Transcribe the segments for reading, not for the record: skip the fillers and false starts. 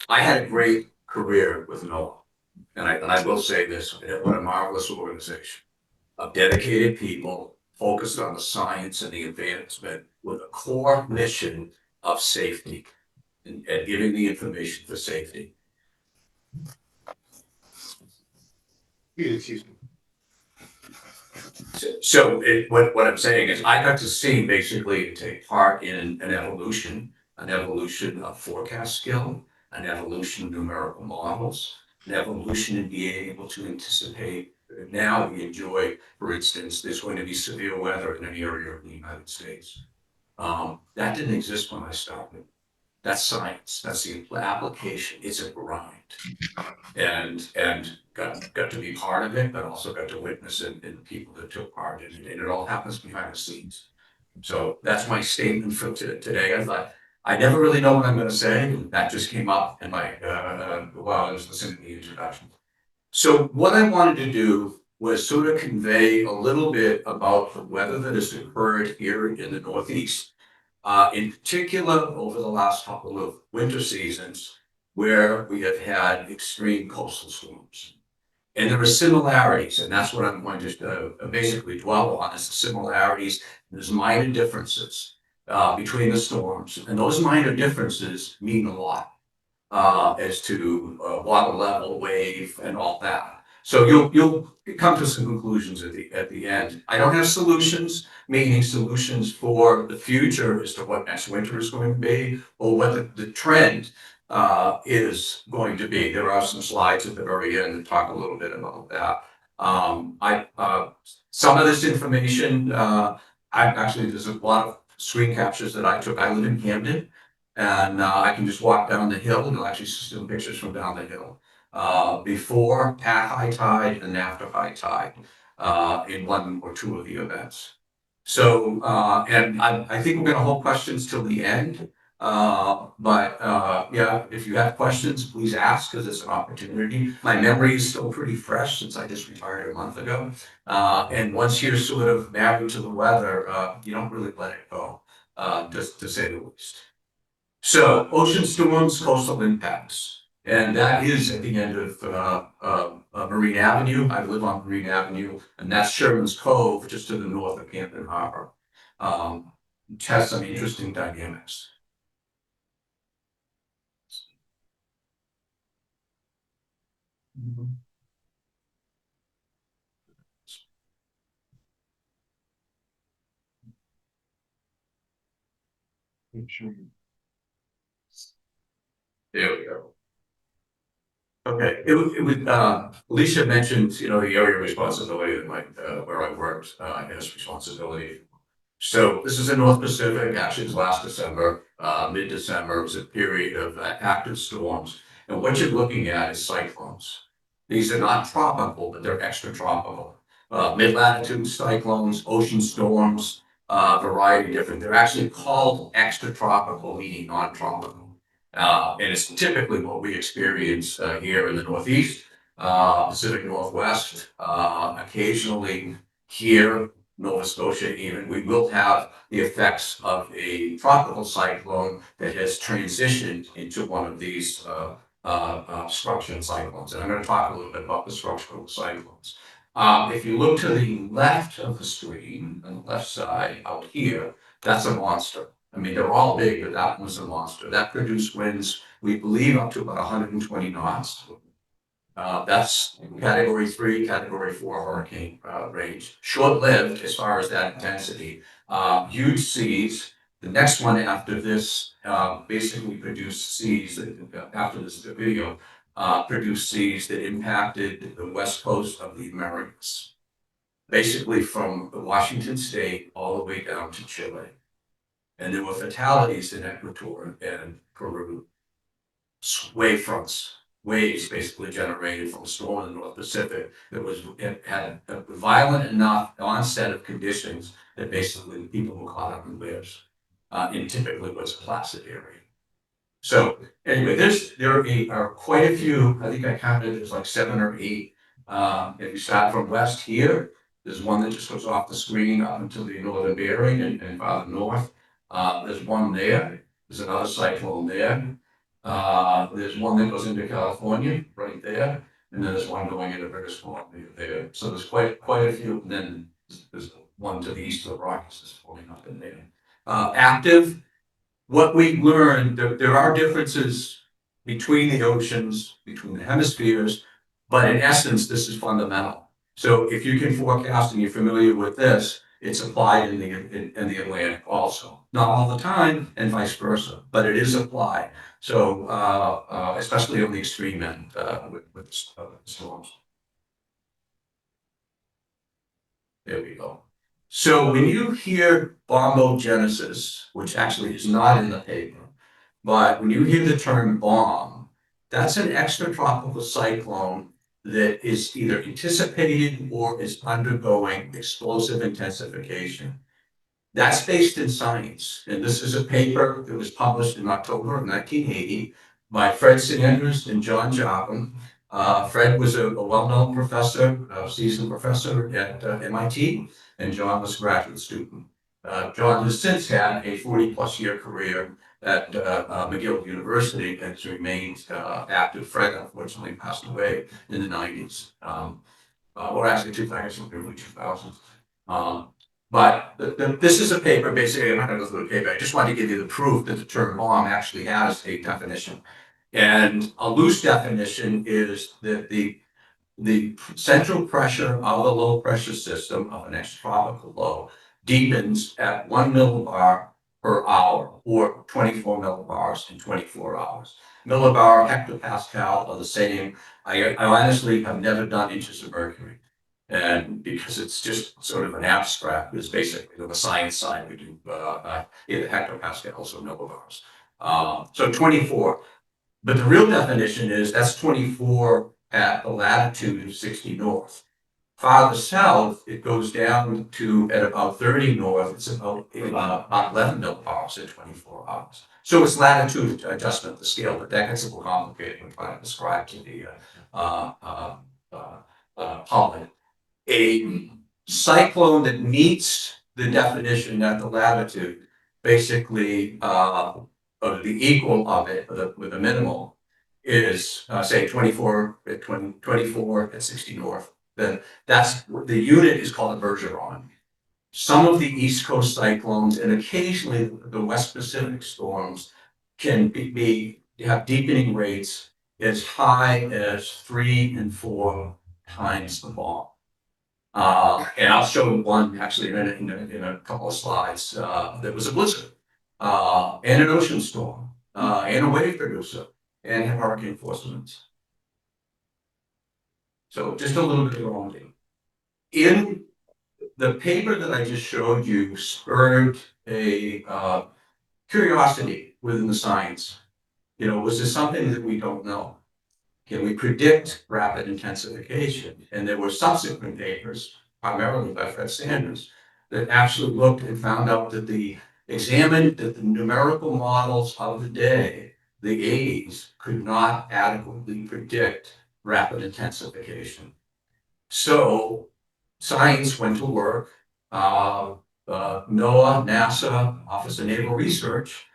I had a great career with NOAA, and I will say this: what a marvelous organization of dedicated people focused on the science and the advancement with a core mission of safety and giving the information for safety. Excuse me. What I'm saying is I got to see basically take part in an evolution of forecast skill, an evolution of numerical models, an evolution in being able to anticipate. Now we enjoy, for instance, there's going to be severe weather in an area of the United States. That didn't exist when I started. That's science. That's the application. It's a grind, and got to be part of it, but also got to witness it in the people that took part in it. And it all happens behind the scenes. So that's my statement for today. I thought I never really know what I'm going to say. That just came up in my while I was listening to the introduction. So what I wanted to do was sort of convey a little bit about the weather that has occurred here in the Northeast, in particular over the last couple of winter seasons, where we have had extreme coastal storms. And there are similarities, and that's what I'm going to basically dwell on, is the similarities. There's minor differences between the storms, and those minor differences mean a lot as to water level, wave, and all that. So you'll come to some conclusions at the end. I don't have solutions, meaning solutions for the future as to what next winter is going to be or what the trend is going to be. There are some slides at the very end that talk a little bit about that. I Some of this information, I actually there's a lot of screen captures that I took. I live in Camden, and I can just walk down the hill and you'll actually see some pictures from down the hill. Before, at high tide, and after high tide, in one or two of the events. So, and I think we're gonna hold questions till the end. But yeah, if you have questions, please ask, because it's an opportunity. My memory is still pretty fresh since I just retired a month ago. And once you're sort of married to the weather, you don't really let it go, just to say the least. So ocean storms, coastal impacts. And that is at the end of Marine Avenue. I live on Marine Avenue, and that's Sherman's Cove, just to the north of Camden Harbor. Which has some interesting dynamics. There we go. Okay, Alicia mentioned, the area of responsibility that where I worked, has responsibility. So this is in North Pacific, actually it's last December, mid-December, it was a period of active storms. And what you're looking at is cyclones. These are not tropical, but they're extratropical. Mid-latitude cyclones, ocean storms, variety different. They're actually called extratropical, meaning non-tropical. And it's typically what we experience here in the Northeast, Pacific Northwest, occasionally here, Nova Scotia even. We will have the effects of a tropical cyclone that has transitioned into one of these structural cyclones. And I'm going to talk a little bit about the structural cyclones. If you look to the left of the screen, on the left side out here, that's a monster. I mean, they're all big, but that was a monster. That produced winds, we believe, up to about 120 knots. That's category 3, category 4 hurricane range. Short lived as far as that intensity. Huge seas. The next one after this basically produced seas that, after this video, produced seas that impacted the west coast of the Americas. Basically from Washington state all the way down to Chile. And there were fatalities in Ecuador and Peru. Wave fronts, waves basically generated from a storm in the North Pacific it had a violent enough onset of conditions that basically people were caught up in waves, in typically what's a placid area. So anyway, there are quite a few. I think I counted there's like 7 or 8. If you start from west here, there's one that just goes off the screen up until the northern bearing and farther north. There's one there. There's another cyclone there. There's one that goes into California right there, and then there's one going into British Columbia there. So there's quite a few. And then there's one to the east of the Rockies that's forming up in there. Active. What we learned, there are differences between the oceans, between the hemispheres, but in essence, this is fundamental. So if you can forecast and you're familiar with this, it's applied in the Atlantic also. Not all the time, and vice versa, but it is applied. So especially on the extreme end with storms. There we go. So when you hear bombogenesis, which actually is not in the paper, but when you hear the term bomb, that's an extratropical cyclone that is either anticipated or is undergoing explosive intensification. That's based in science. And this is a paper that was published in October of 1980 by Fred Sanders and John Joplin. Fred was a well-known professor, a seasoned professor at MIT, and John was a graduate student. John has since had a 40-plus year career at McGill University and has remained active. Fred unfortunately passed away in the 90s, or actually 2000, early 2000s. But this is a paper, basically, I'm not going to go through the paper. I just wanted to give you the proof that the term bomb actually has a definition. And a loose definition is that the central pressure of a low pressure system of an extratropical low deepens at 1 millibar per hour or 24 millibars in 24 hours. Millibar, hectopascal are the same. I honestly have never done inches of mercury. And because it's just sort of an abstract, it's basically on the science side, we do either hectopascals or millibars. So 24. But the real definition is that's 24 at the latitude of 60 north. Farther south, it goes down to at about 30 north, it's about 11 millibars in 24 hours. So it's latitude adjustment of the scale, but that gets a little complicated when trying to describe to the public. A cyclone that meets the definition at the latitude, basically, or the equal of it with a minimal, is say 24 at 24 at 60 north. Then that's the unit is called a bergeron. Some of the East Coast cyclones and occasionally the West Pacific storms can have deepening rates as high as 3 and 4 times the bomb. And I'll show one actually in a couple of slides. There was a blizzard, and an ocean storm, and a wave producer, and hurricane force winds. So just a little bit of grounding. In the paper that I just showed you spurred a curiosity within the science. You know, was this something that we don't know? Can we predict rapid intensification? And there were subsequent papers, primarily by Fred Sanders, that actually looked and found out that examined that the numerical models of the day, the 80s, could not adequately predict rapid intensification. So science went to work. NOAA, NASA, Office of Naval Research,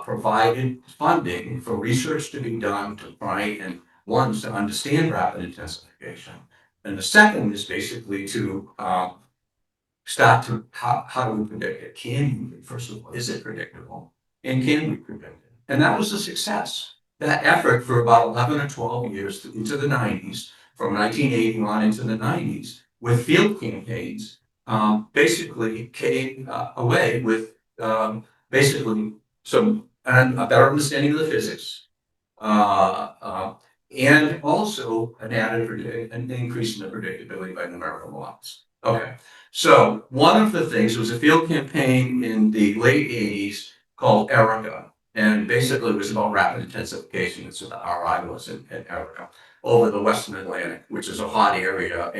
provided funding for research to be done to try and one is to understand rapid intensification, and the second is basically to start to how do we predict it? Can we, first of all, is it predictable, and can we predict it? And that was a success. That effort for about 11 or 12 years into the 90s, from 1980 on into the 90s, with field campaigns, basically came away with basically a better understanding of the physics, and also an increase in the predictability by numerical models. Okay, so one of the things was a field campaign in the late 80s called Erica, and basically it was about rapid intensification. It's what the RI was in Erica over the Western Atlantic, which is a hot area,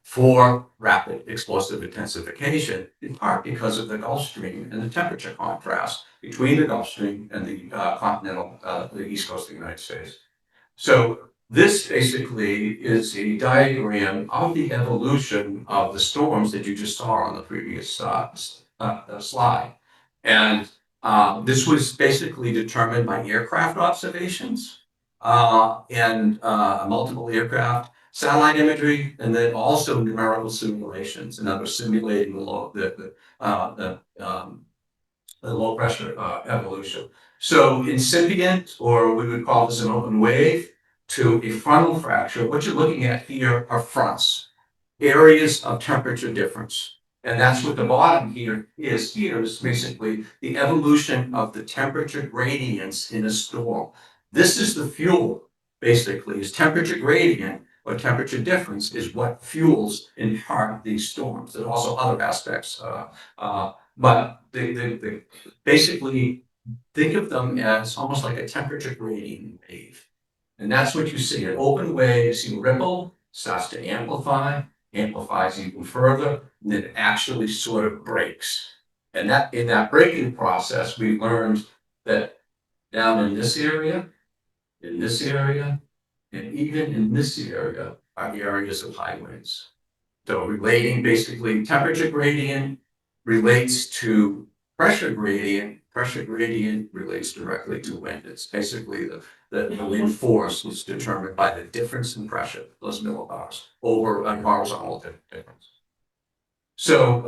for rapid explosive intensification, in part because of the Gulf Stream and the temperature contrast between the Gulf Stream and the the East Coast of the United States. So this basically is a diagram of the evolution of the storms that you just saw on the previous slide. And This was basically determined by aircraft observations and multiple aircraft, satellite imagery, and then also numerical simulations. And other simulating the low pressure evolution. So incipient, or we would call this an open wave, to a frontal fracture. What you're looking at here are fronts, areas of temperature difference. And that's what the bottom here is basically the evolution of the temperature gradients in a storm. This is the fuel, basically, is temperature gradient or temperature difference is what fuels in part these storms. There's also other aspects, but basically think of them as almost like a temperature gradient wave. And that's what you see. An open wave, you see a ripple, starts to amplify, amplifies even further, and then it actually sort of breaks. And that in that breaking process, we learned that down in this area, and even in this area are areas of high winds. So relating basically temperature gradient relates to pressure gradient relates directly to wind. It's basically the wind force is determined by the difference in pressure, those millibars, over a horizontal difference. So,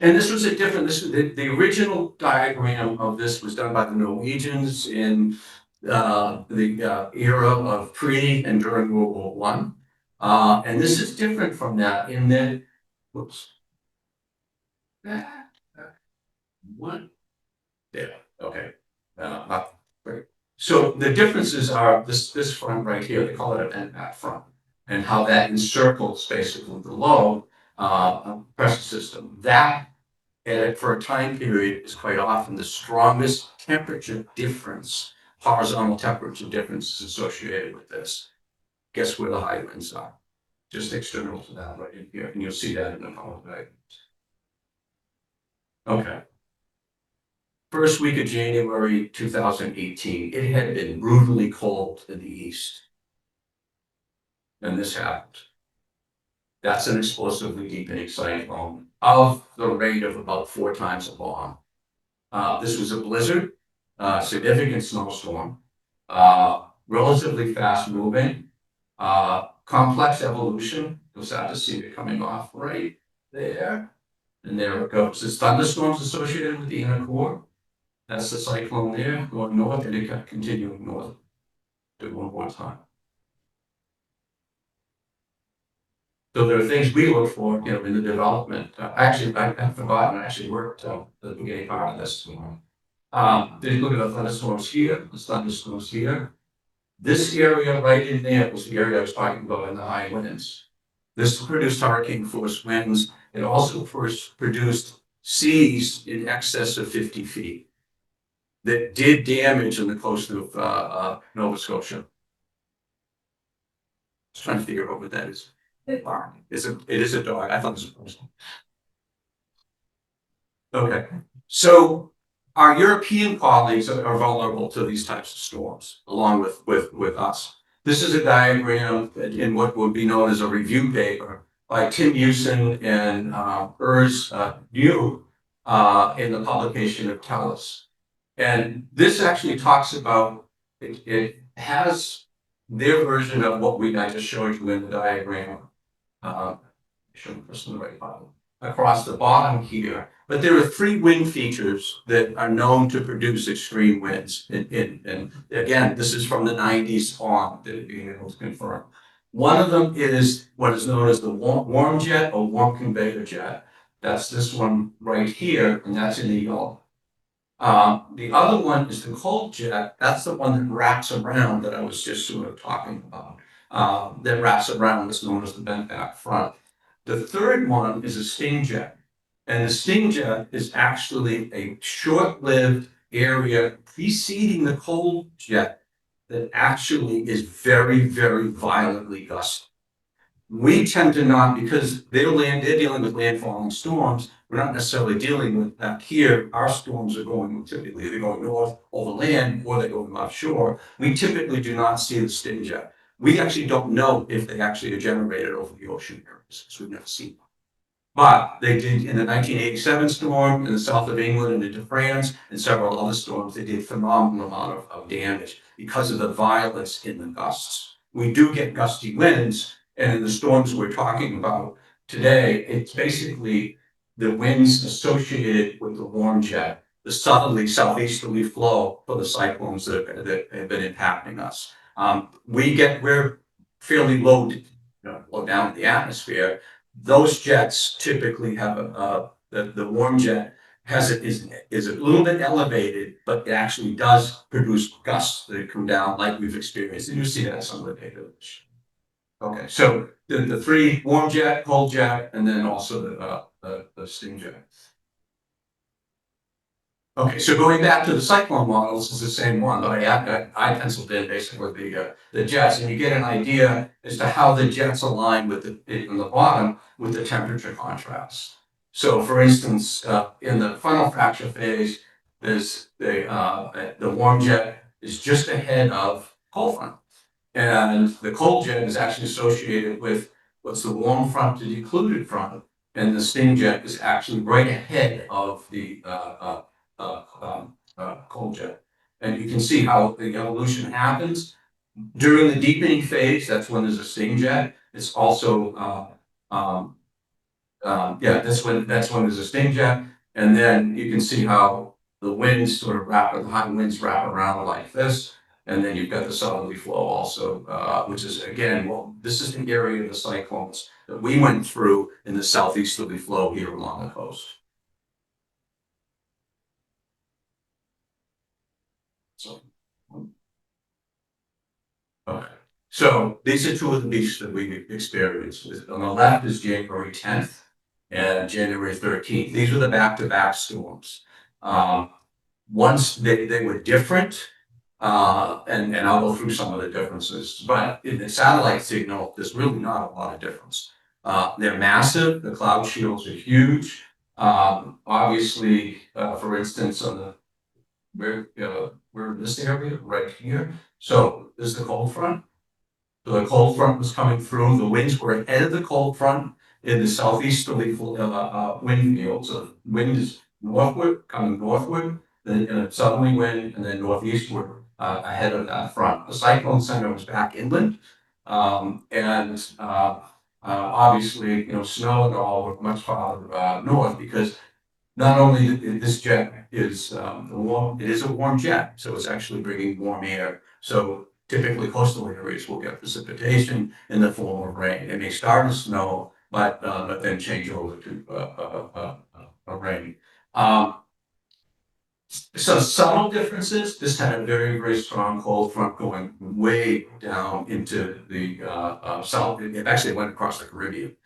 and this was a different, the original diagram of this was done by the Norwegians in the era of pre and during World War One. And this is different from that in that, whoops. One. Yeah, okay. Great. So the differences are this front right here, they call it an end front, and how that encircles basically the low pressure system. That for a time period is quite often the strongest temperature difference, horizontal temperature difference is associated with this. Guess where the high winds are? Just external to that right in here, and you'll see that in the following diagrams. Okay. First week of January 2018, it had been brutally cold in the east. And this happened. That's an explosively deepening cyclone of the rate of about 4 times a bomb. This was a blizzard, significant snowstorm, relatively fast moving, complex evolution. You'll start to see it coming off right there. And there it goes. There's thunderstorms associated with the inner core. That's the cyclone there going north, and it kept continuing north. Do it one more time. So there are things we look for, in the development. Actually, I've forgotten. I actually worked the beginning part of this. Did you look at the thunderstorms here? The thunderstorms here. This area right in there was the area I was talking about in the high winds. This produced hurricane force winds. It also first produced seas in excess of 50 feet that did damage on the coast of Nova Scotia. Just trying to figure out what that is. It is a dog. I thought it was a person. Okay. So our European colleagues are vulnerable to these types of storms, along with us. This is a diagram in what would be known as a review paper by Tim Hewson and Urs New in the publication of Tellus. And this actually talks about, it has their version of what I just showed you in the diagram. Shouldn't press the right button. Across the bottom here. But there are 3 wind features that are known to produce extreme winds. And again, this is from the 90s on that being able to confirm. One of them is what is known as the warm jet or warm conveyor jet. That's this one right here, and that's in the yellow. The other one is the cold jet. That's the one that wraps around that I was just sort of talking about. That wraps around, that's known as the bent back front. The third one is a sting jet. And the sting jet is actually a short-lived area preceding the cold jet that actually is very, very violently gusty. We tend to not, because they're dealing with landfalling storms. We're not necessarily dealing with that here. Our storms are typically they're going north over land or they're going offshore. We typically do not see the sting jet. We actually don't know if they actually are generated over the ocean areas because we've never seen them. But they did in the 1987 storm in the south of England and into France and several other storms, they did phenomenal amount of damage because of the violence in the gusts. We do get gusty winds, and in the storms we're talking about today, it's basically the winds associated with the warm jet, the southerly, southeasterly flow for the cyclones that have been impacting us. We're fairly low down in the atmosphere. Those jets typically have the warm jet is a little bit elevated, but it actually does produce gusts that come down like we've experienced. And you see that in some of the data. Okay, so the three warm jet, cold jet, and then also the steam jet. Okay, so going back to the cyclone models, is the same one, but I penciled in basically the jets, and you get an idea as to how the jets align with in the bottom with the temperature contrast. So, for instance, in the funnel fracture phase, there's the warm jet is just ahead of cold front, and the cold jet is actually associated with what's the warm front to the occluded front, and the steam jet is actually right ahead of the cold jet. And you can see how the evolution happens. During the deepening phase, that's when there's a steam jet. It's also, yeah, that's when there's a steam jet. And then you can see how the winds sort of the high winds wrap around like this. And then you've got the southerly flow also, which is again, well, this is the area of the cyclones that we went through in the southeasterly flow here along the coast. So, okay. So these are two of the beaches that we experienced. On the left is January 10th and January 13th. These were the back-to-back storms. Um, Once they were different, and I'll go through some of the differences, but in the satellite signal, there's really not a lot of difference. They're massive, the cloud shields are huge. Obviously, for instance, on the we're in this area right here. So this is the cold front. So the cold front was coming through. The winds were ahead of the cold front in the southeasterly wind field. So wind is coming northward, then a southerly wind, and then northeastward ahead of that front. The cyclone center was back inland, and obviously, snow and all were much farther north because not only this jet is it is a warm jet, so it's actually bringing warm air. So typically coastal areas will get precipitation in the form of rain. It may start as snow, but then change over to rain. Um, so subtle differences. This had a very, very strong cold front going way down into the south. It actually went across the Caribbean.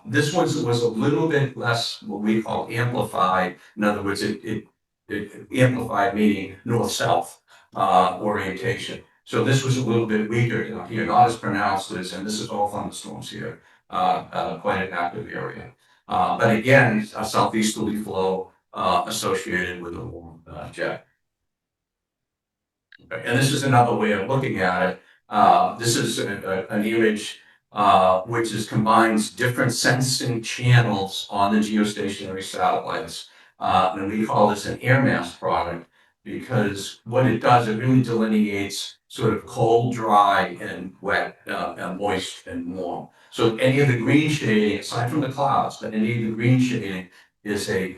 This one was a little bit less what we call amplified. In other words, it amplified meaning north-south orientation. So this was a little bit weaker down here, not as pronounced as, and this is all thunderstorms here, quite an active area. But again, a southeasterly flow associated with a warm jet. And this is another way of looking at it. This is an image which combines different sensing channels on the geostationary satellites. And we call this an air mass product because what it does, it really delineates sort of cold, dry, and wet, and moist and warm. So any of the green shading, aside from the clouds, but any of the green shading is a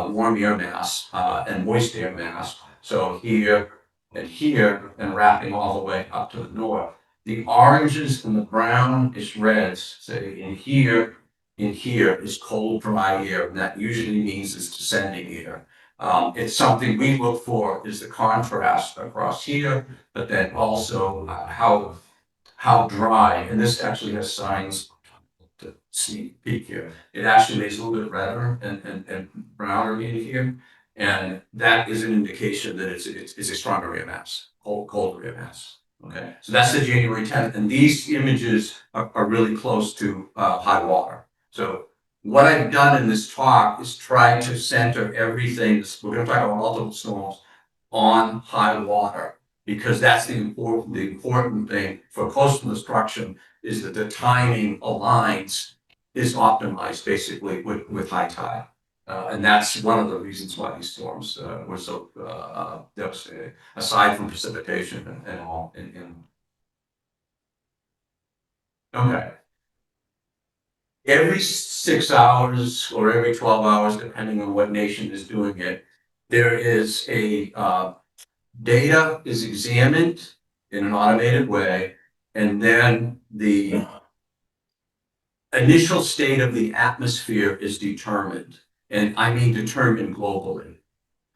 warm air mass and moist air mass. So here and wrapping all the way up to the north. The oranges and the brownish reds, say in here is cold, dry air, and that usually means it's descending air. It's something we look for is the contrast across here, but then also how dry, and this actually has signs to sneak peek here. It actually makes a little bit redder and browner in here. And that is an indication that it's a stronger air mass, colder air mass. Okay, so that's the January 10th, and these images are really close to high water. So what I've done in this talk is try to center everything. We're going to talk about multiple storms on high water because that's the important thing for coastal destruction is that the timing aligns is optimized basically with high tide. And that's one of the reasons why these storms were so devastating, aside from precipitation and all. Okay. Every 6 hours or every 12 hours, depending on what nation is doing it, there is a data is examined in an automated way, and then the initial state of the atmosphere is determined, and I mean determined globally.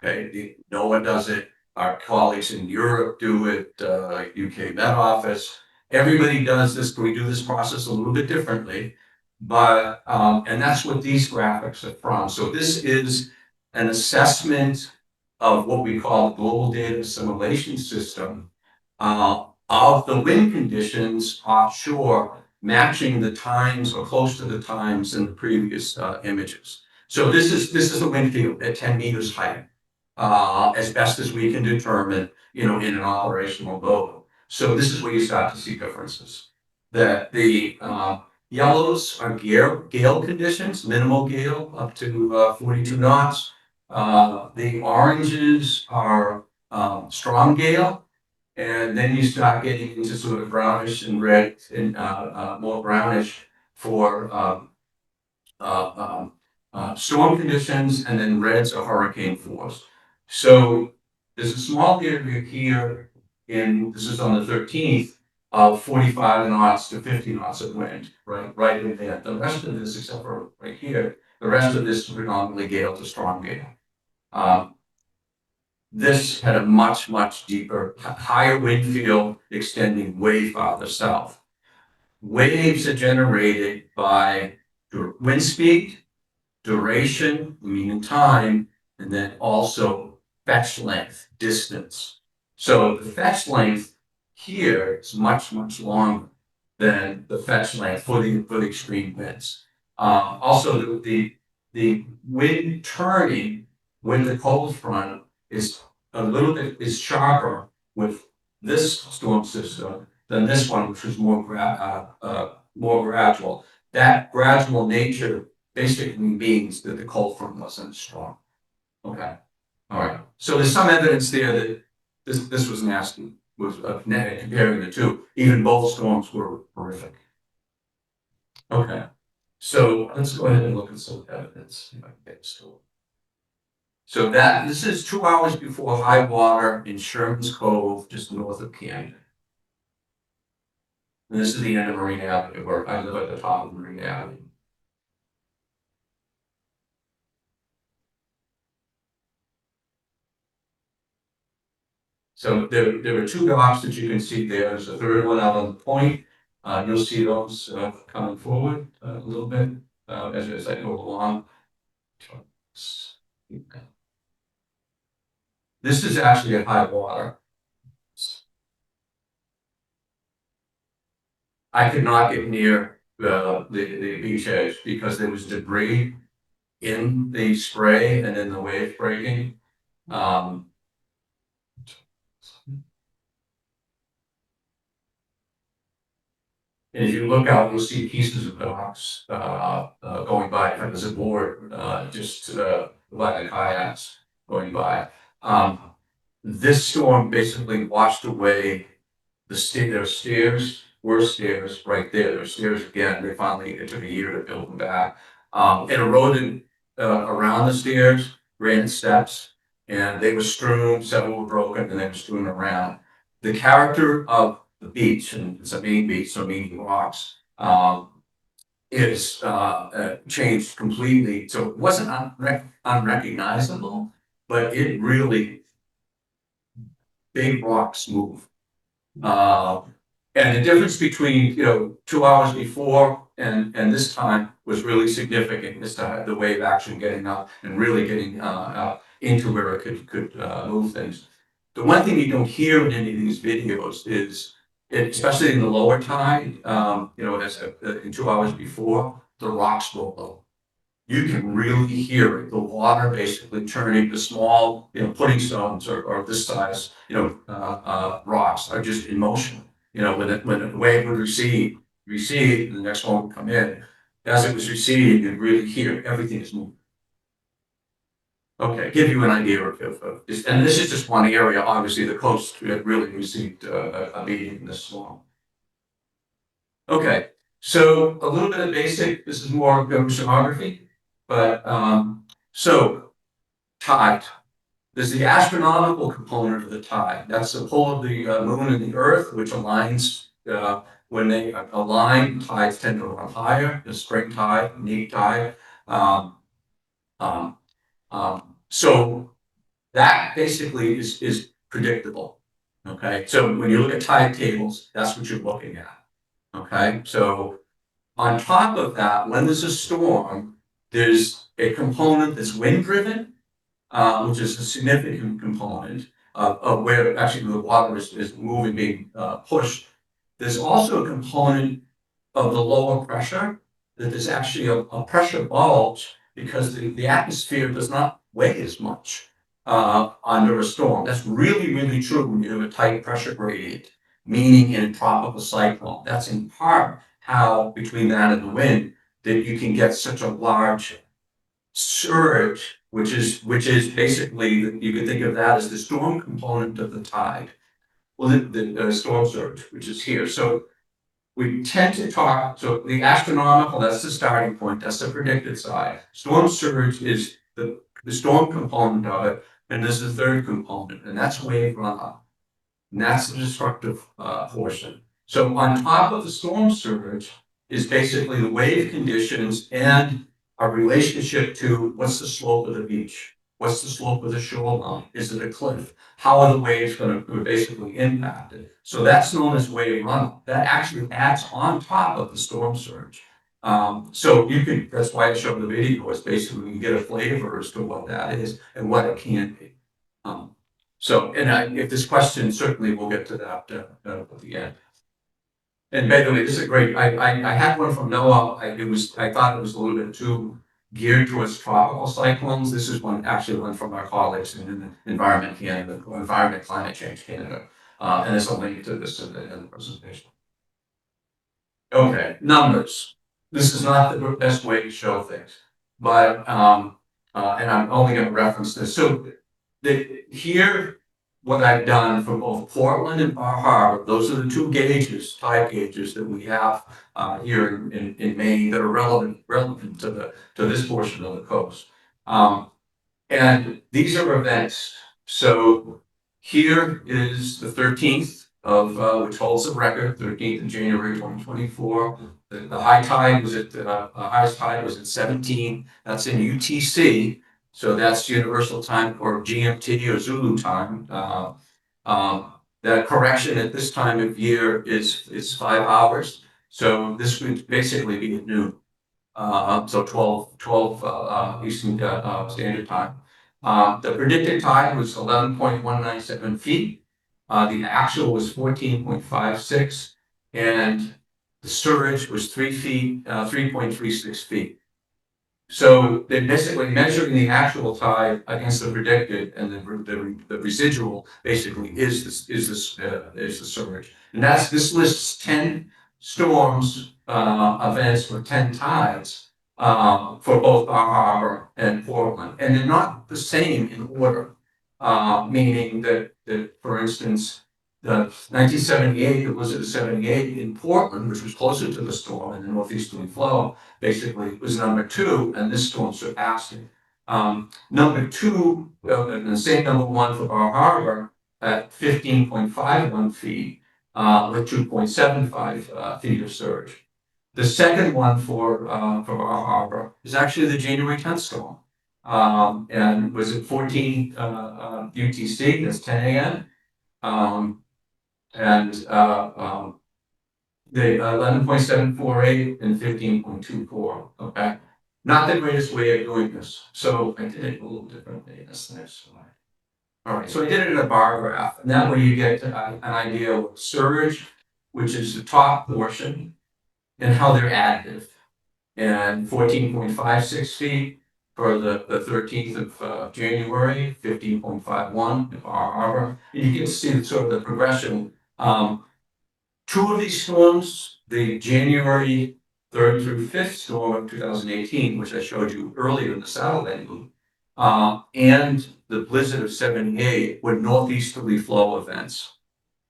Okay, NOAA does it. Our colleagues in Europe do it. UK Met Office. Everybody does this. We do this process a little bit differently, but and that's what these graphics are from. So this is an assessment of what we call the global data assimilation system of the wind conditions offshore, matching the times or close to the times in the previous images. So this is a wind field at 10 meters height, as best as we can determine, in an operational boat. So this is where you start to see differences. That the yellows are gale conditions, minimal gale up to 42 knots. The oranges are strong gale, and then you start getting into sort of brownish and red and more brownish for storm conditions, and then reds are hurricane force. So there's a small area here this is on the 13th, of 45 knots to 50 knots of wind, right in there. The rest of this, except for right here, the rest of this is predominantly gale to strong gale. This had a much, much deeper, higher wind field extending way farther south. Waves are generated by wind speed, duration, meaning time, and then also fetch length, distance. So the fetch length here is much, much longer than the fetch length for the extreme winds. Also, the wind turning when the cold front is a little bit sharper with this storm system than this one, which was more gradual. That gradual nature basically means that the cold front wasn't strong. Okay. All right. So there's some evidence there that this was nasty, was comparing the two. Even both storms were horrific. Okay. So let's go ahead and look at some evidence. If I can get this to. So this is 2 hours before high water in Sherman's Cove, just north of Camden. And this is the end of Marine Avenue, where I live at the top of Marine Avenue. So there are two docks that you can see there. There's a third one out on the point. You'll see those coming forward a little bit as I go along. This is actually a high water. I could not get near the beach edge because there was debris in the spray and in the wave breaking. And if you look out, you'll see pieces of docks going by. There's a board just by the kayaks going by. This storm basically washed away there were stairs right there. There were stairs again. It took a year to build them back. It eroded around the stairs, granite steps, and they were strewn. Several were broken, and they were strewn around. The character of the beach, and it's a main beach, so meaning rocks, is changed completely. So it wasn't unrecognizable, but it really, big rocks move. And the difference between 2 hours before and this time was really significant. This time the wave action getting up and really getting into where it could move things. The one thing you don't hear in any of these videos is, especially in the lower tide, in 2 hours before, the rocks roll over. You can really hear it. The water basically turning to small, pudding stones or this size, rocks are just in motion. When the wave would recede, the next one would come in. as it was receding, and really here, everything is moving. Okay, give you an idea of this, and this is just one area, obviously, the coast really received a beating in this storm. Okay, so a little bit of basic, this is more oceanography, but, so, tide. There's the astronomical component of the tide. That's the pull of the moon and the earth, which aligns, when they align, tides tend to run higher, the spring tide, neap tide. Um, um, so that basically is predictable. Okay, so when you look at tide tables, that's what you're looking at. Okay, so on top of that, when there's a storm, there's a component that's wind driven, which is a significant component of where actually the water is moving, being pushed. There's also a component of the lower pressure, that there's actually a pressure bulge because the atmosphere does not weigh as much under a storm. That's really, really true when you have a tight pressure gradient, meaning in a tropical cyclone. That's in part how, between that and the wind, that you can get such a large surge, which is basically, you can think of that as the storm component of the tide. Well, the storm surge, which is here. So we tend to talk, so the astronomical, that's the starting point, that's the predicted side. Storm surge is the storm component of it, and there's the third component, and that's wave runoff. And that's the destructive portion. So on top of the storm surge is basically the wave conditions and a relationship to what's the slope of the beach? What's the slope of the shoreline? Is it a cliff? How are the waves going to basically impact it? So that's known as wave runoff. That actually adds on top of the storm surge. So you can, that's why I showed the video, is basically you get a flavor as to what that is and what it can be. So, and if this question, certainly we'll get to that at the end. And by the way, this is great. I had one from NOAA. I thought it was a little bit too geared towards tropical cyclones. This is one from our colleagues in the Environment Canada, Environment Climate Change Canada. And there's a link to this in the presentation. Okay, numbers. This is not the best way to show things, but, and I'm only going to reference this. So here, what I've done for both Portland and Bar Harbor, those are the two gauges, tide gauges that we have here in Maine that are relevant to this portion of the coast. And these are events. So here is the 13th of which holds the record, 13th of January 2024. The high tide was at highest tide was at 17. That's in UTC. So that's Universal Time, or GMT, or Zulu time. The correction at this time of year is 5 hours. So this would basically be at noon. So 12 Eastern Standard Time. The predicted tide was 11.197 feet. The actual was 14.56, and the surge was 3 feet, 3.36 feet. So they're basically measuring the actual tide against the predicted, and the residual basically is the surge. And this lists 10 storms, events with 10 tides for both Bar Harbor and Portland, and they're not the same in order. Meaning that for instance, the 1978, the blizzard of 78 in Portland, which was closer to the storm and the northeasterly flow, basically was number 2, and this storm surpassed it. Number 2, and the same number 1 for Bar Harbor at 15.51 feet with 2.75 feet of surge. The second one for Bar Harbor is actually the January 10th storm, and was at 14 UTC. That's 10 a.m. And the 11.748 and 15.24. Okay, not the greatest way of doing this. So I did it a little differently. That's the next slide. All right, so I did it in a bar graph, and that way you get an idea of surge, which is the top portion, and how they're additive. And 14.56 feet for the 13th of January, 15.51 in Bar Harbor. And you can see sort of the progression. 2 of these storms, the January third through fifth storm of 2018, which I showed you earlier in the satellite loop, and the blizzard of 78 were northeasterly flow events.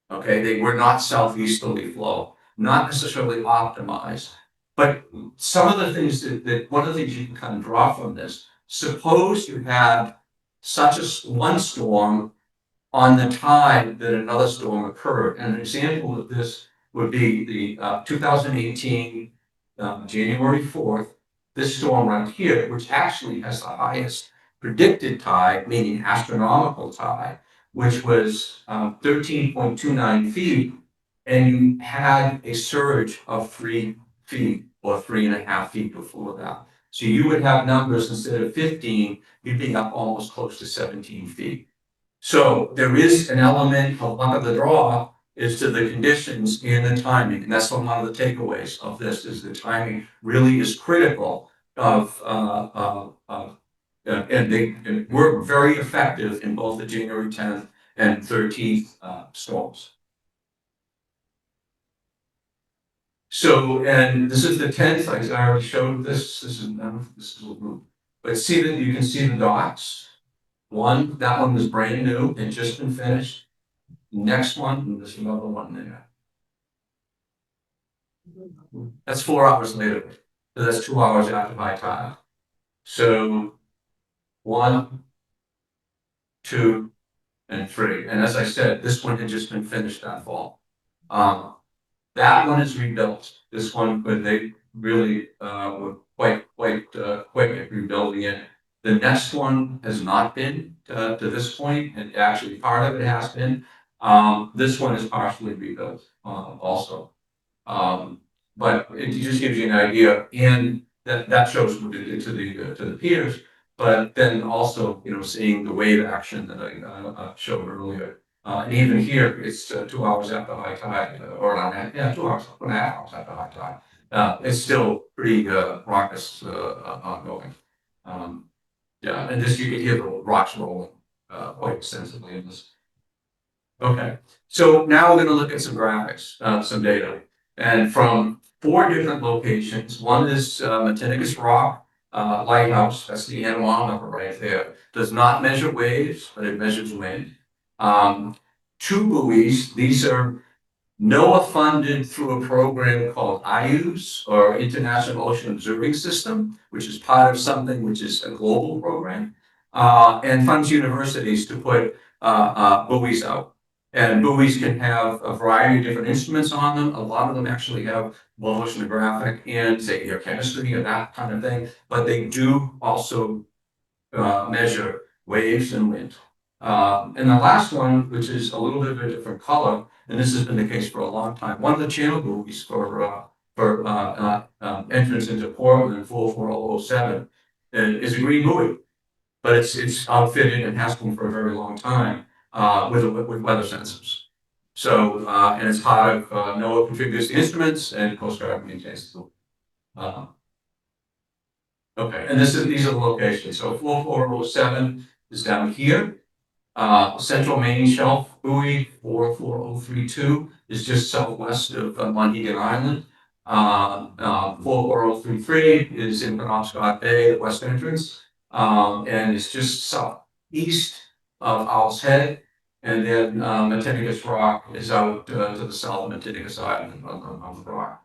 Okay, they were not southeasterly flow, not necessarily optimized. But some of the things one of the things you can kind of draw from this, suppose you had such one storm on the time that another storm occurred. And an example of this would be the 2018 January 4th, this storm right here, which actually has the highest predicted tide, meaning astronomical tide, which was 13.29 feet, and you had a surge of 3 feet or 3.5 feet before that. So you would have numbers instead of 15, you'd be up almost close to 17 feet. So there is an element of luck of the draw is to the conditions and the timing. And that's one of the takeaways of this is the timing really is critical of, and they were very effective in both the January 10th and 13th storms. So, and this is the 10th, I already showed this, this is a group. But see that you can see the dots. That one was brand new and just been finished. Next one, and there's another one there. That's 4 hours later. So that's 2 hours after high tide. So 1, 2, and 3. And as I said, this one had just been finished that fall. That one is rebuilt. This one, but they really were quite quick at rebuilding it. The next one has not been to this point, and actually part of it has been. This one is partially rebuilt also. But it just gives you an idea, and that shows what it did to the piers. But then also, seeing the wave action that I showed earlier. And even here, it's 2 hours after high tide, or not, 2 hours, 2.5 hours after high tide. It's still pretty raucous ongoing. Yeah, and this you can hear the rocks rolling quite extensively in this. Okay, so now we're going to look at some graphics, some data, and from 4 different locations. One is Matinicus Rock Lighthouse. That's the anemometer right there. Does not measure waves, but it measures wind. 2 buoys. These are NOAA funded through a program called IUS, or International Ocean Observing System, which is part of something which is a global program, and funds universities to put buoys out. And buoys can have a variety of different instruments on them. A lot of them actually have both oceanographic and, say, chemistry and that kind of thing, but they do also measure waves and wind. And the last one, which is a little bit of a different color, and this has been the case for a long time, one of the channel buoys for entrance into Portland 44007 is a green buoy, but it's outfitted and has been for a very long time with weather sensors. So and it's part of NOAA configures the instruments and Coast Guard maintains the okay, and these are the locations. So 4407 is down here. Central Main Shelf Buoy 44032 is just southwest of Monhegan Island. 44033 is in Penobscot Bay, the west entrance, and it's just southeast of Owl's Head. And then Matinicus Rock is out to the south of Matinicus Island on the rock.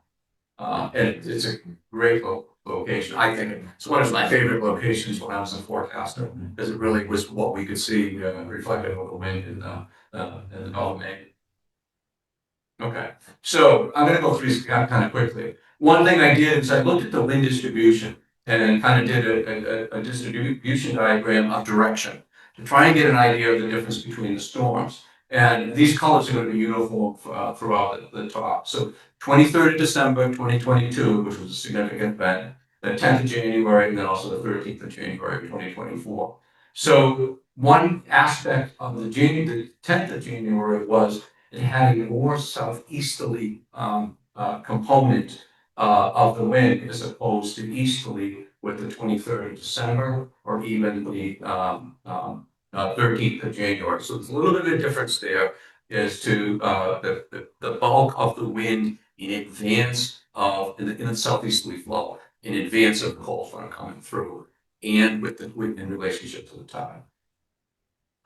And it's a great location. I think it's one of my favorite locations when I was a forecaster, because it really was what we could see reflected over the wind in the Gulf of Maine. Okay, so I'm going to go through these kind of quickly. One thing I did is I looked at the wind distribution and kind of did a distribution diagram of direction to try and get an idea of the difference between the storms. And these colors are going to be uniform throughout the top. So 23rd of December 2022, which was a significant event, the 10th of January, and then also the 13th of January 2024. So one aspect of the 10th of January was it had a more southeasterly component of the wind as opposed to easterly with the 23rd of December or even the 13th of January. So there's a little bit of a difference there as to the bulk of the wind in advance in the southeasterly flow in advance of the cold front coming through, and in relationship to the tide.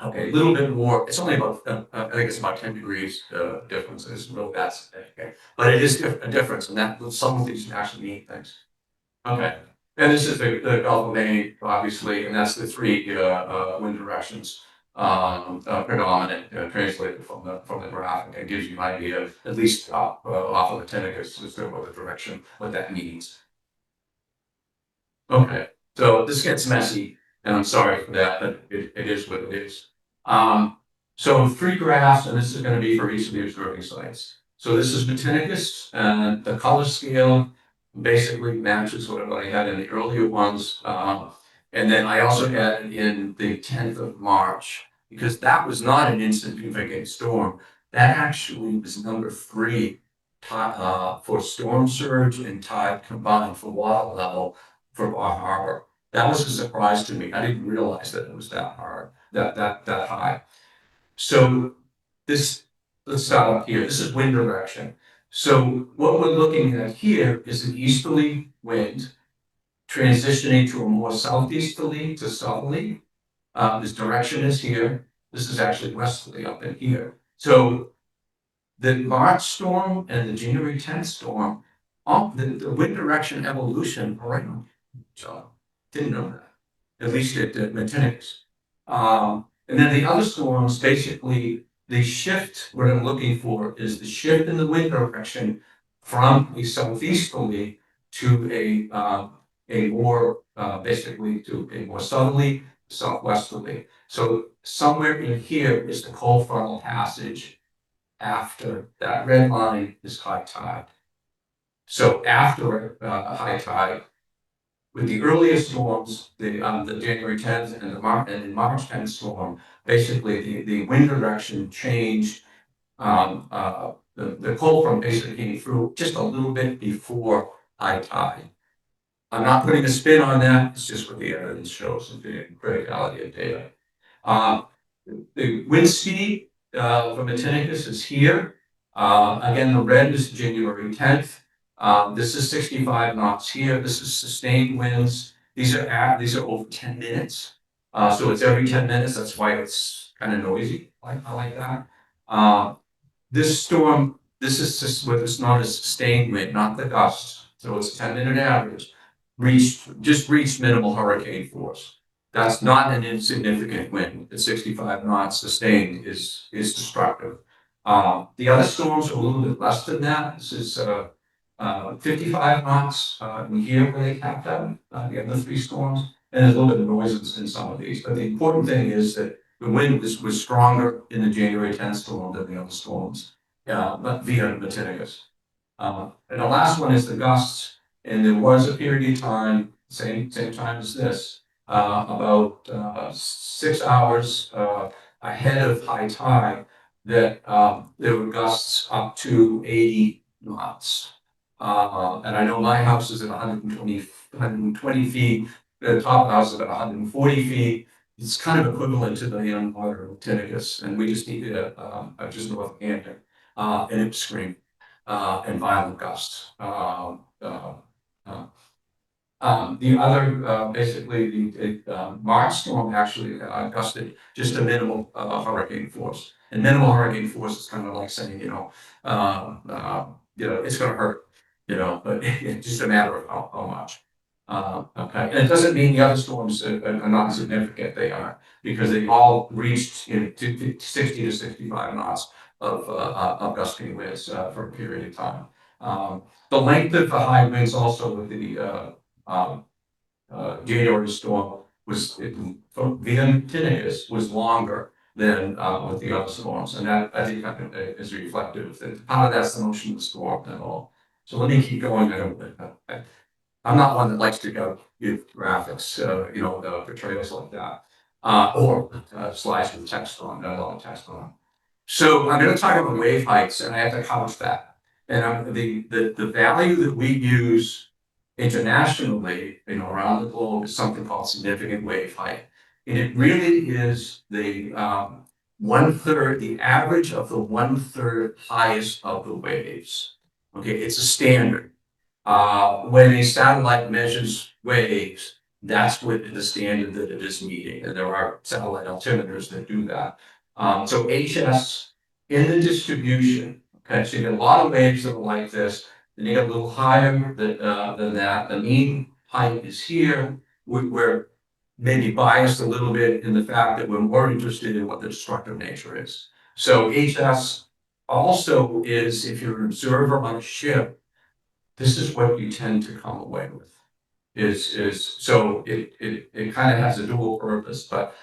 Okay, a little bit more. It's only about I think it's about 10 degrees difference. It's real bad, okay, but it is a difference, and that some of these actually mean things. Okay, and this is the Gulf of Maine, obviously, and that's the three wind directions predominant translated from the graphic. It gives you an idea of at least off of the Tinnicus as to what the direction, what that means. Okay, so this gets messy, and I'm sorry for that, but it is what it is. So three graphs, and this is going to be for each of the observing sites. So this is Botanicus, and the color scale basically matches what I had in the earlier ones. And then I also added in the 10th of March, because that was not an insignificant storm. That actually was number 3 for storm surge and tide combined for water level for Bar Harbor. That was a surprise to me. I didn't realize that it was that hard, that high. So this, let's start up here. This is wind direction. So what we're looking at here is an easterly wind transitioning to a more southeasterly to southerly. This direction is here. This is actually westerly up in here. So the March storm and the January 10th storm, the wind direction evolution are right on. So didn't know that, at least at Matinicus. And then the other storms, basically, the shift, what I'm looking for is the shift in the wind direction from a southeasterly to a more, basically to a more southerly, southwesterly. So somewhere in here is the cold frontal passage after that red line is high tide. So after a high tide, with the earliest storms, the January 10th and the March 10th storm, basically the wind direction changed. The cold front basically came through just a little bit before high tide. I'm not putting a spin on that. It's just what the evidence shows and the criticality of data. The wind speed from Matinicus is here. Again, the red is January 10th. This is 65 knots here. This is sustained winds. These are over 10 minutes. So it's every 10 minutes. That's why it's kind of noisy. I like that. This storm, this is just what is known as sustained wind, not the gusts. So it's a 10-minute average. Just reached minimal hurricane force. That's not an insignificant wind. At 65 knots, sustained is destructive. The other storms are a little bit less than that. This is 55 knots in here where they capped out the other 3 storms, and there's a little bit of noise in some of these. But the important thing is that the wind was stronger in the January 10th storm than the other storms, but via Matinicus. And the last one is the gusts, and there was a period of time, same time as this, about 6 hours ahead of high tide, that there were gusts up to 80 knots. And I know my house is at 120 feet, the top house is at 140 feet. It's kind of equivalent to the underwater of Tinnicus, and we just needed just north of Hampton, and it was screaming, and violent gusts. The other, basically, the March storm actually gusted just a minimal hurricane force. And minimal hurricane force is kind of like saying, it's going to hurt, but it's just a matter of how much. Okay, and it doesn't mean the other storms are not significant. They are, because they all reached 60 to 65 knots of gusting winds for a period of time. The length of the high winds also with the January storm was via Tinnicus was longer than with the other storms, and that I think is reflective that part of that's the motion of the storm and all. So let me keep going. I'm not one that likes to give graphics, the portrayals like that, or slides with text on, a lot of text on. So I'm going to talk about wave heights, and I have to couch that. And the value that we use internationally, around the globe, is something called significant wave height. And it really is the 1/3, the average of the 1/3 highest of the waves. Okay, it's a standard. When a satellite measures waves, that's what the standard that it is meeting, and there are satellite altimeters that do that. So HS in the distribution, okay, so you get a lot of waves that are like this, then you get a little higher than that. The mean height is here. We're maybe biased a little bit in the fact that we're more interested in what the destructive nature is. So HS also is, if you're an observer on a ship, this is what you tend to come away with. So it kind of has a dual purpose, but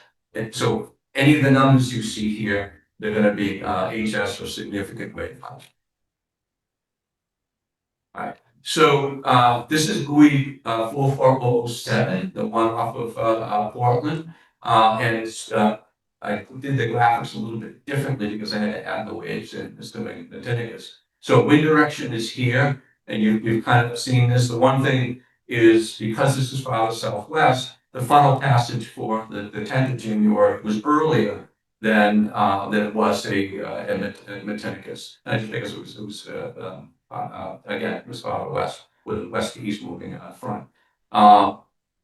so any of the numbers you see here, they're going to be HS or significant wave height. Right. So this is buoy 4407, the one off of Portland, and it's I did the graphics a little bit differently because I had to add the waves in just to make the tinnitus. So wind direction is here, and you've kind of seen this. The one thing is because this is farther southwest, the funnel passage for the 10th of January was earlier than it was at Matinicus, because it was again, it was farther west, with west to east moving front.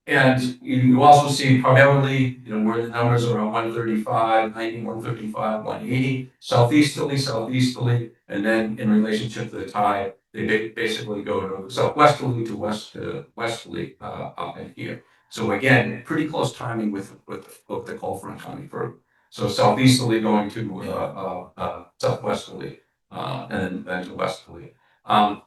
And you also see primarily, where the numbers are on 135, 90, 135, 180, southeasterly, and then in relationship to the tide, they basically go to southwesterly to westerly up in here. So again, pretty close timing with the cold front coming through. So southeasterly going to southwesterly, and then to westerly. Um,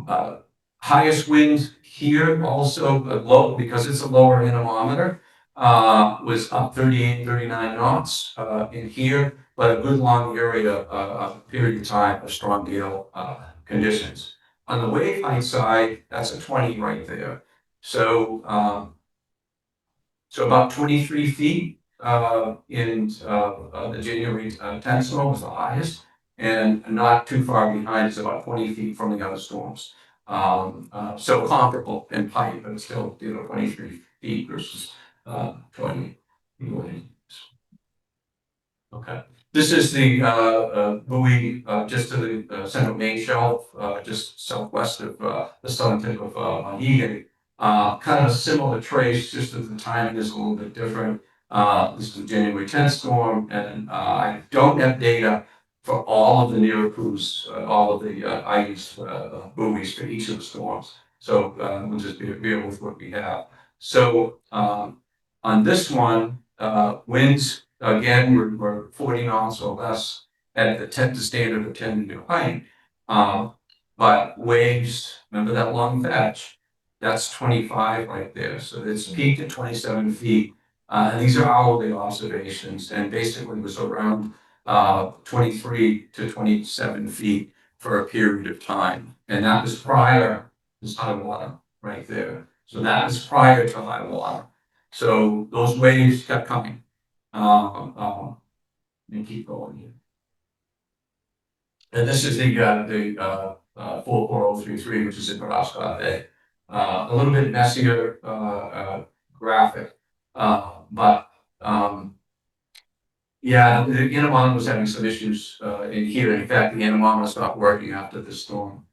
uh, Highest wind here also low, because it's a lower anemometer, was up 38, 39 knots in here, but a good long area, period of time of strong gale conditions. On the wave height side, that's a 20 right there. So about 23 feet in the January 10th storm was the highest, and not too far behind is about 20 feet from the other storms. So comparable in height, but still, 23 feet versus 20. Okay. This is the buoy just to the central main shelf, just southwest of the southern tip of Mohegan. Kind of a similar trace, just that the timing is a little bit different. This is a January 10th storm, and I don't have data for all of the NERACOOS, all of the ICE buoys for each of the storms. So we'll just bear with what we have. So on this one, winds again were 40 knots or less at the standard of 10 meter height. But waves, remember that long fetch? That's 25 right there. So it's peaked at 27 feet. And these are hourly observations, and basically was around 23 to 27 feet for a period of time. And that was prior to high water right there. So that was prior to high water. So those waves kept coming. And keep going here. And this is the 44033, which is in Nebraska Bay. A little bit messier graphic, but yeah, the anemometer was having some issues in here. In fact, the anemometer stopped working after the storm.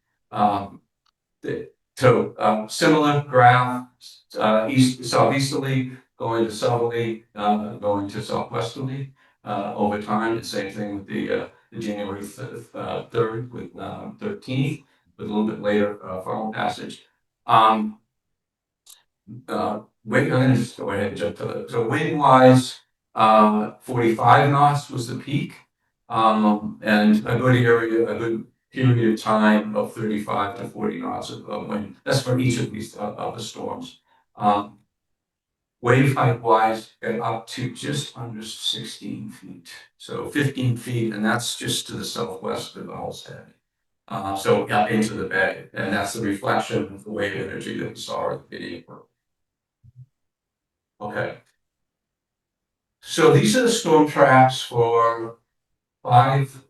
Similar graph, southeasterly, going to southerly, going to southwesterly over time. The same thing with the January 3rd with 13th, with a little bit later final passage. I'm gonna just go ahead and jump to the, so wind wise, 45 knots was the peak. And a good area, a good period of time of 35 to 40 knots of wind. That's for each of these of the storms. Wave height wise, got up to just under 16 feet. So 15 feet, and that's just to the southwest of Owl's Head. So up into the bay, and that's the reflection of the wave energy that we saw at the video. Okay. So these are the storm tracks for 5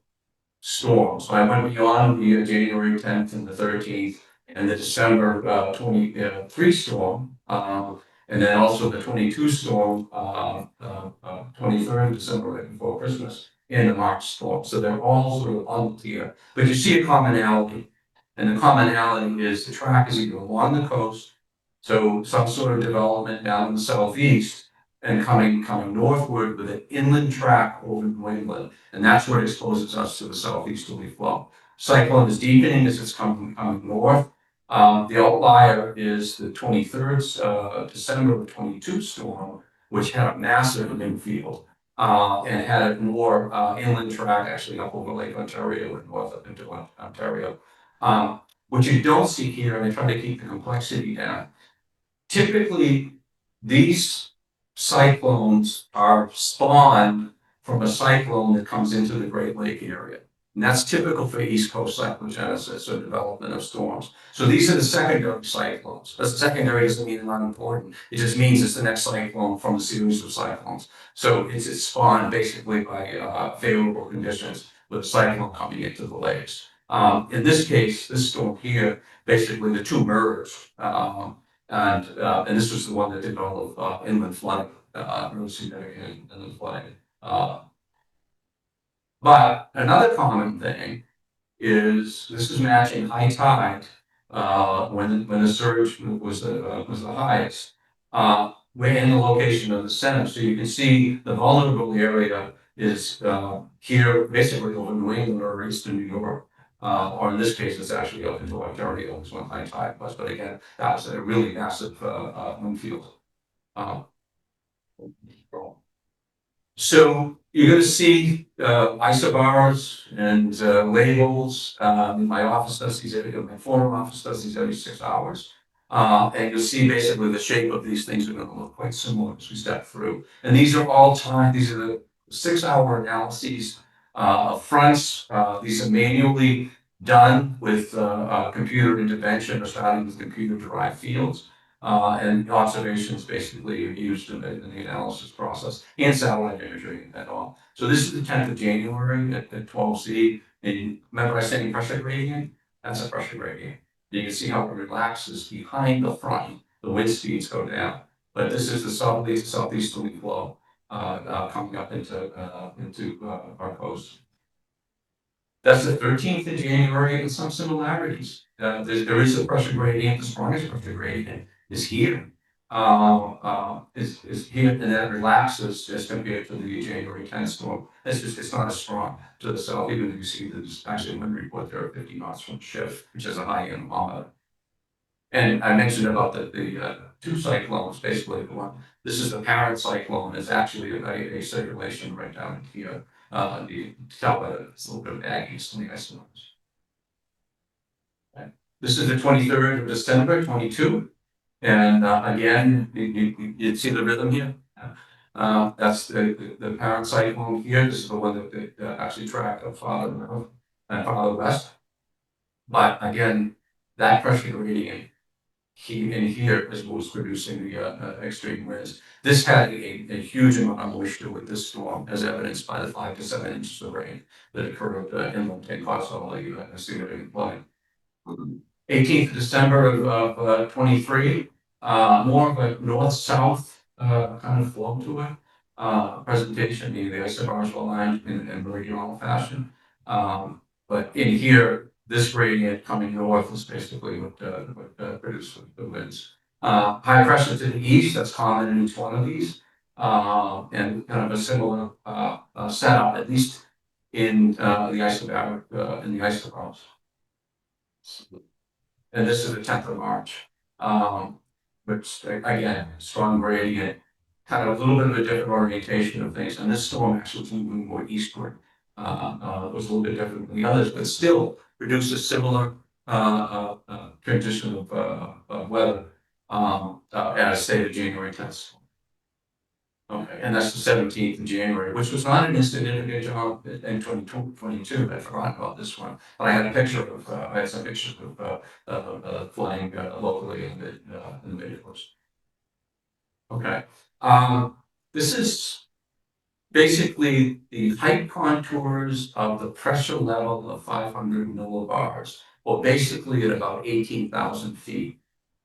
storms. So I went beyond the January 10th and the 13th and the December 23 storm, and then also the 22 storm, 23rd December right before Christmas, and the March storm. So they're all sort of on here, but you see a commonality. And the commonality is the track is either along the coast, so some sort of development down in the southeast, and coming northward with an inland track over New England, and that's what exposes us to the southeasterly flow. Cyclone is deepening as it's coming north. The outlier is the 23rd December of 22 storm, which had a massive infield and had a more inland track actually up over Lake Ontario and north up into Ontario. What you don't see here, and I try to keep the complexity down, typically these cyclones are spawned from a cyclone that comes into the Great Lake area. And that's typical for East Coast cyclogenesis or development of storms. So these are the secondary cyclones. But secondary doesn't mean they're not important. It just means it's the next cyclone from a series of cyclones. So it's spawned basically by favorable conditions with a cyclone coming into the lakes. In this case, this storm here, basically the two merged. And this was the one that did all of inland flooding, really significant inland flooding. But another common thing is this is matching high tide when the surge was the highest. We're in the location of the center, so you can see the vulnerable area is here, basically over New England or eastern New York. Or in this case, it's actually up into Ontario, is when high tide was. But again, that was a really massive infield. So you're going to see isobars and labels. My office does these my former office does these every 6 hours. And you'll see basically the shape of these things are going to look quite similar as we step through. And these are all time, these are the 6-hour analyses of fronts. These are manually done with computer intervention or starting with computer derived fields. And observations basically are used in the analysis process and satellite imagery and all. So this is the 10th of January at 12C. And remember I said in pressure gradient? That's a pressure gradient. You can see how it relaxes behind the front. The wind speeds go down. But this is the southeasterly flow coming up into our coast. That's the 13th of January and some similarities. There is a pressure gradient, the strongest pressure gradient is here. Is here, and then it relaxes as compared to the January 10th storm. It's not as strong to the south, even if you see there's actually one report there are 50 knots from shift, which is a high end barometer. And I mentioned about the two cyclones, basically the one. This is the parent cyclone. It's actually a circulation right down here. You tell that it's a little bit of aggies on the isomers. Okay. This is the 23rd of December, 22. And again, you see the rhythm here. That's the parent cyclone here. This is the one that actually tracked farther north and farther west. But again, that pressure gradient here is what was producing the extreme winds. This had a huge amount of moisture with this storm, as evidenced by the 5 to 7 inches of rain that occurred inland and caused all the significant flooding. 18th December of 23, more of a north-south kind of flow to it. Presentation, the isobars were aligned in meridional fashion. But in here, this gradient coming north is basically what produced the winds. High pressure to the east, that's common in each one of these. And kind of a similar setup, at least in the isobaric, in the isobars. And this is the 10th of March, which again, strong gradient, kind of a little bit of a different orientation of things. And this storm actually was moving more eastward. It was a little bit different than the others, but still produced a similar transition of weather at a state of January 10th. Okay, and that's the 17th of January, which was not an insignificant job in 2022. I forgot about this one, but I had a picture of, I had some pictures of flying locally in the Midwest. Okay, this is basically the height contours of the pressure level of 500 millibars, or basically at about 18,000 feet.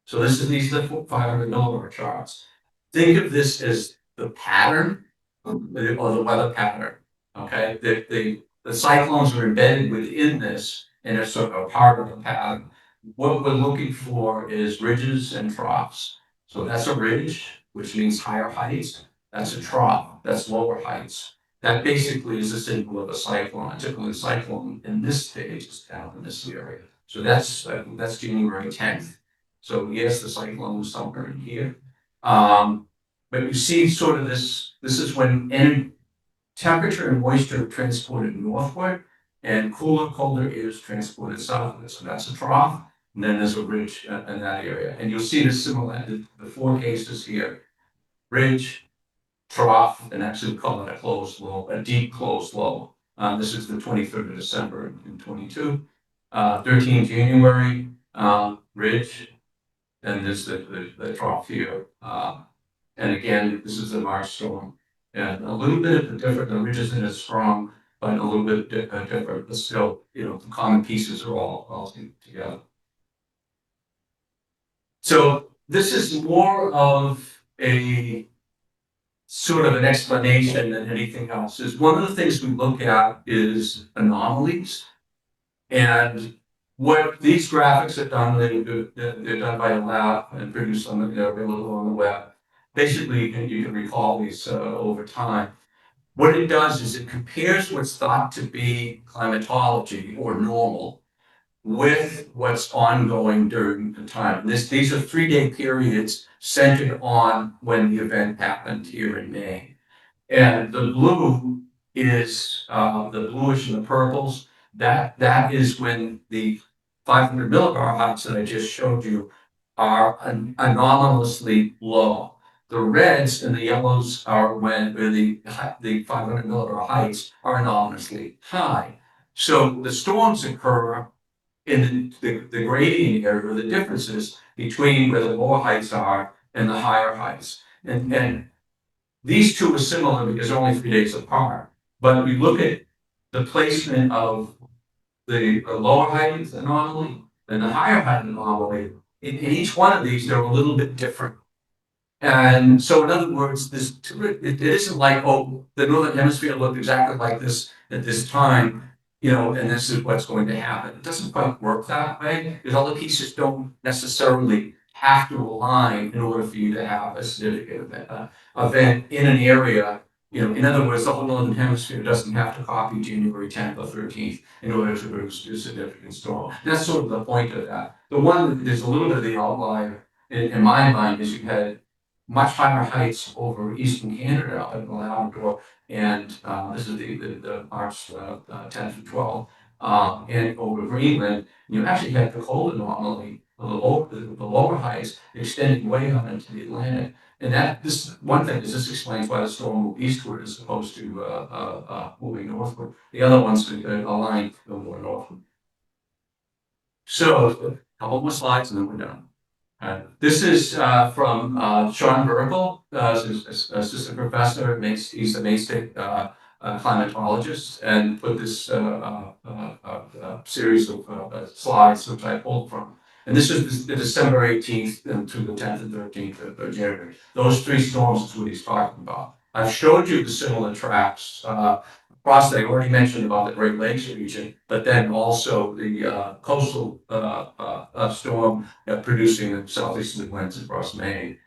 So these are the 500 millibar charts. Think of this as the pattern or the weather pattern. Okay, the cyclones are embedded within this, and it's sort of a part of the pattern. What we're looking for is ridges and troughs. So that's a ridge, which means higher heights. That's a trough, that's lower heights. That basically is a symbol of a cyclone. Typically, the cyclone in this stage is down in this area. So that's January 10th. So yes, the cyclone was somewhere in here. But you see sort of this is when temperature and moisture transported northward, and cooler, colder air is transported southward. So that's a trough, and then there's a ridge in that area. And you'll see the similar, the four cases here: ridge, trough, and actually we call it a closed low, a deep closed low. This is the 23rd of December in 22. 13 January, ridge, and this the trough here. And again, this is a March storm. And a little bit of the different, the ridges in it strong, but a little bit different, but still, the common pieces are all together. So this is more of a sort of an explanation than anything else. Is one of the things we look at is anomalies. And what these graphics are done, they're done by a lab and produced on they're available on the web. Basically, you can recall these over time. What it does is it compares what's thought to be climatology or normal with what's ongoing during the time. These are 3-day periods centered on when the event happened here in May. And the blue is the bluish and the purples. That is when the 500 millibar heights that I just showed you are anomalously low. The reds and the yellows are when the 500 millibar heights are anomalously high. So the storms occur in the gradient area, or the differences between where the lower heights are and the higher heights. And these two are similar because they're only 3 days apart. But we look at the placement of the lower height anomaly and the higher height anomaly. In each one of these, they're a little bit different. And so, in other words, it isn't like, oh, the northern hemisphere looked exactly like this at this time, and this is what's going to happen. It doesn't quite work that way because all the pieces don't necessarily have to align in order for you to have a significant event in an area. In other words, the whole northern hemisphere doesn't have to copy January 10th or 13th in order to produce a significant storm. That's sort of the point of that. The one there's a little bit of the outlier in my mind is you had much higher heights over eastern Canada up in the Labrador, and this is the March 10 to 12, and over Greenland. You actually had the cold anomaly, the lower heights extending way out into the Atlantic. And this one thing is this explains why the storm moved eastward as opposed to moving northward. The other ones align more northward. So a couple more slides and then we're done. This is from Sean Burkle, assistant professor. He's a mainstay climatologist, and put this series of slides which I pulled from. And this is the December 18th and to the 10th and 13th of January. Those three storms is what he's talking about. I've showed you the similar tracks. Across, I already mentioned about the Great Lakes region, but then also the coastal storm producing the southeasterly winds across Maine.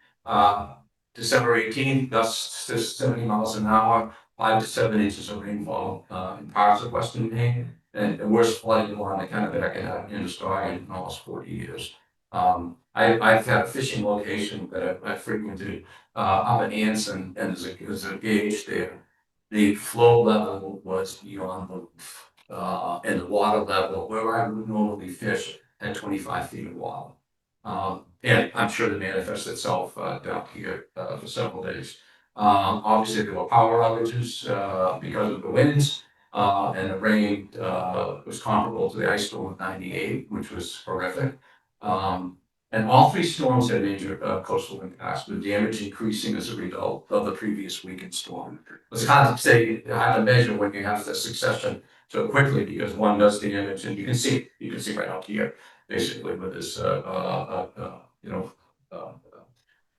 December 18th, gusts to 70 miles an hour, 5 to 7 inches of rainfall in parts of western Maine, and the worst flooding along the Kennebec in Australia in almost 40 years. I've had a fishing location that I frequented up in Anson, and there's a gauge there. The flow level was beyond the roof, and the water level where I would normally fish at 25 feet of water. And I'm sure it manifests itself down here for several days. Obviously, there were power outages because of the winds, and the rain was comparable to the ice storm of '98, which was horrific. And all three storms had major coastal impacts, with damage increasing as a result of the previous weekend storm. It's hard to say, hard to measure when you have the succession so quickly because one does damage, and you can see right out here, basically with this,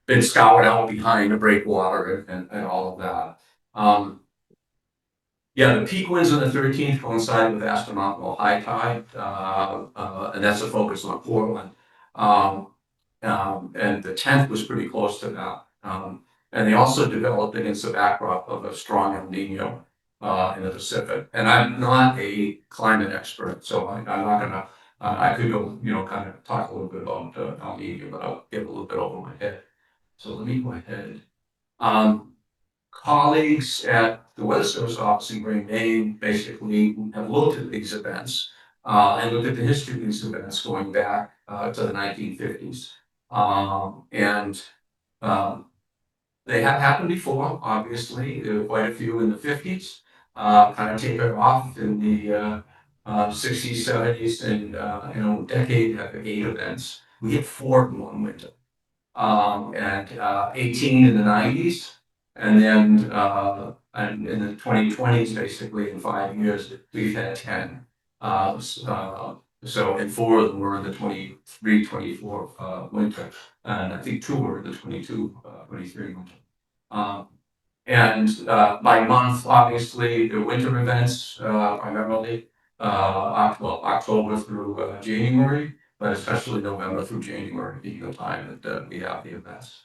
been scoured out behind a breakwater and all of that. Yeah, the peak winds on the 13th coincide with astronomical high tide, and that's a focus on Portland. Um, and the 10th was pretty close to that. And they also developed against the backdrop of a strong El Nino in the Pacific. And I'm not a climate expert, so I'm not gonna. I could go, kind of talk a little bit about El Nino, but I'll get a little bit over my head. So let me go ahead. Um, Colleagues at the Weather Service office in Green, Maine basically have looked at these events and looked at the history of these events going back to the 1950s. And um, they have happened before, obviously. There were quite a few in the 50s, kind of tapered off in the 60s, 70s, and decade of 8 events. We had 4 in one winter, and 18 in the 90s, and then and in the 2020s, basically in 5 years, we've had 10. So, and 4 of them were in the 23, 24 winter, and I think 2 were in the 22, 23 winter. Um, and by month, obviously, the winter events primarily, October through January, but especially November through January being the time that we have the events.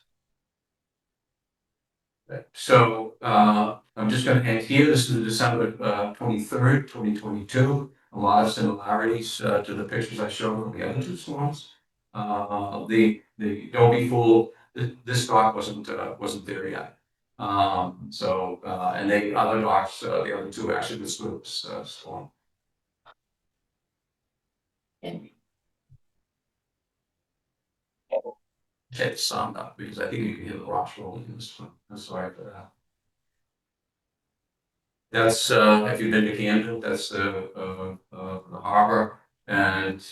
So I'm just going to end here. This is December 23rd, 2022. A lot of similarities to the pictures I showed on the other 2 storms. Don't be fooled. This dock wasn't there yet. And the other docks, the other 2 actually withstood this storm. Get summed up because I think you can hear the rocks rolling in this one. I'm sorry for that. That's if you've been to Camden, that's the harbor, and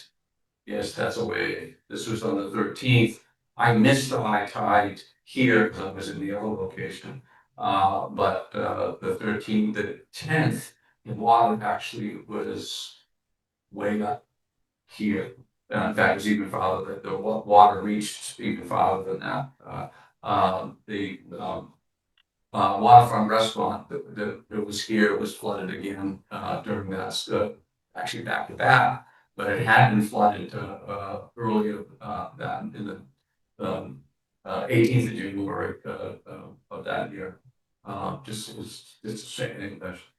yes, that's a wave. This was on the 13th. I missed the high tide here because I was in the other location. But the 13th, the 10th, the water actually was way up here. In fact, it was even farther. The water reached even farther than that. The waterfront restaurant that was here was flooded again during that, actually back to back, but it had been flooded earlier than in the 18th of January of that year. It's a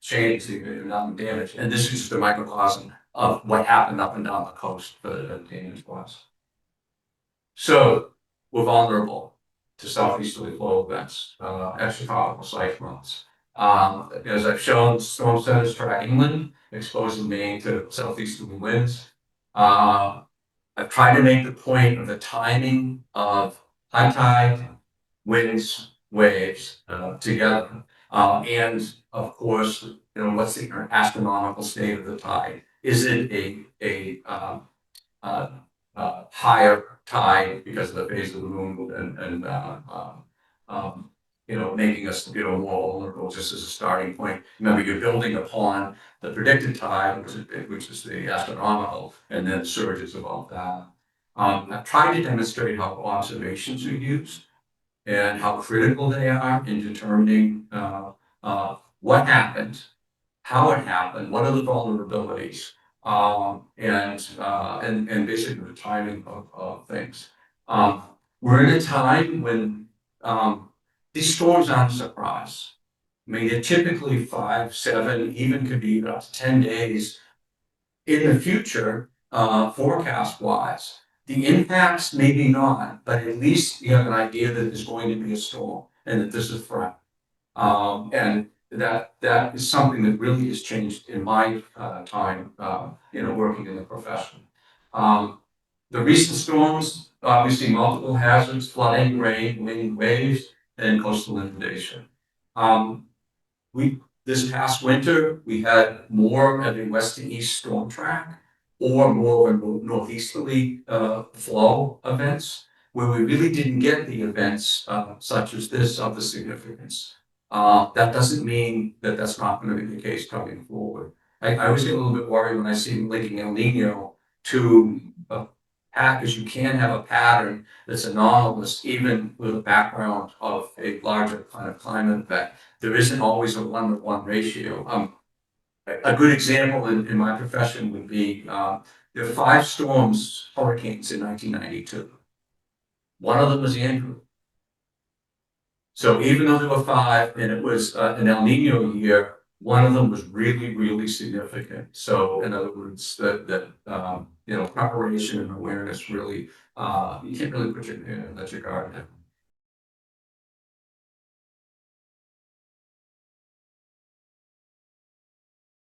shame to see the damage, and this is just a microcosm of what happened up and down the coast for the damage was. So we're vulnerable to southeasterly flow events, extratropical cyclones. As I've shown, storm centers track inland, exposing Maine to southeasterly winds. I've tried to make the point of the timing of high tide, winds, waves together. And of course, what's the astronomical state of the tide? Is it uh, higher tide because of the phase of the moon and making us more vulnerable just as a starting point. Remember, you're building upon the predicted tide, which is the astronomical, and then surges above that. I've tried to demonstrate how observations are used and how critical they are in determining what happened, how it happened, what are the vulnerabilities, and basically the timing of things. We're in a time when these storms aren't a surprise. I mean, they're typically 5, 7, even could be up to 10 days in the future, forecast wise. The impacts maybe not, but at least you have an idea that there's going to be a storm and that this is threat. And that is something that really has changed in my time, working in the profession. The recent storms, obviously multiple hazards, flooding, rain, wind, waves, and coastal inundation. This past winter, we had more of a west to east storm track or more of a northeasterly flow events where we really didn't get the events such as this of the significance. That doesn't mean that that's not going to be the case coming forward. I always get a little bit worried when I see linking El Nino to a because you can have a pattern that's anomalous even with a background of a larger kind of climate event. There isn't always a 1-to-1 ratio. A good example in my profession would be, there were 5 hurricanes in 1992. One of them was Andrew. So even though there were 5 and it was an El Nino year, one of them was really, really significant. So in other words, preparation and awareness really, you can't really put your, let your guard down.